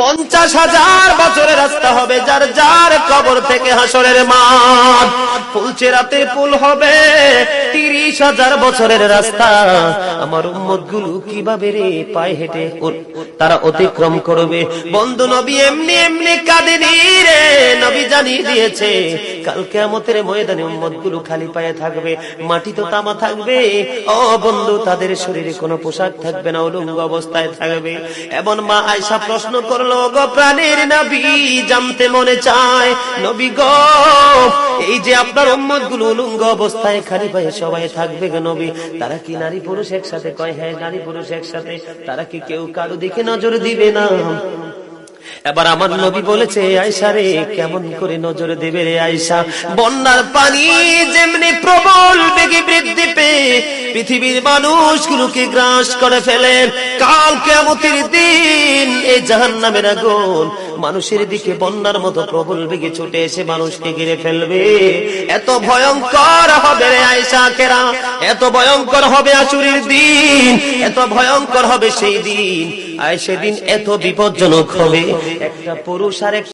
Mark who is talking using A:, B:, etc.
A: 50,000 বছরের রাস্তা হবে, যার যার কবর থেকে হাসরের মাঠ। ফুলচেরাতে পুল হবে 30,000 বছরের রাস্তা। আমার উম্মতগুলো কিভাবে রে পায়ে হেঁটে তারা অতিক্রম করবে? বন্ধু নবী এমনি এমনি কাঁদেনি রে, নবী জানিয়ে দিয়েছে কাল কিয়ামতের ময়দানে উম্মতগুলো খালি পায়ে থাকবে, মাটি তো তামা থাকবে। ও বন্ধু, তাদের শরীরে কোনো পোশাক থাকবে না, উলঙ্গ অবস্থায় থাকবে। এবং মা আয়েশা প্রশ্ন করলো, গো প্রাণের নবী, জানতে মনে চায় নবী গো, এই যে আপনার উম্মতগুলো উলঙ্গ অবস্থায় খালি পায়ে সবাই থাকবে গো নবী, তারা কি নারী পুরুষ একসাথে? কয় হ্যাঁ, নারী পুরুষ একসাথে। তারা কি কেউ কারো দিকে নজর দিবে না? এবার আমার নবী বলেছে, আয়েশা রে, কেমন করে নজর দেবে রে আয়েশা? বন্যার পানি যেমনি প্রবল বেগে বৃদ্ধি পেয়ে পৃথিবীর মানুষগুলোকে গ্রাস করে ফেলে, কাল কিয়ামতের দিন এই জাহান্নামের আগুন মানুষের দিকে বন্যার মতো প্রবল বেগে ছুটে এসে মানুষকে ঘিরে ফেলবে। এত ভয়ঙ্কর হবে রে আয়েশা কেরা, এত ভয়ঙ্কর হবে আসরের দিন, এত ভয়ঙ্কর হবে সেই দিন। আর সেদিন এত বিপজ্জনক হবে, একটা পুরুষ আর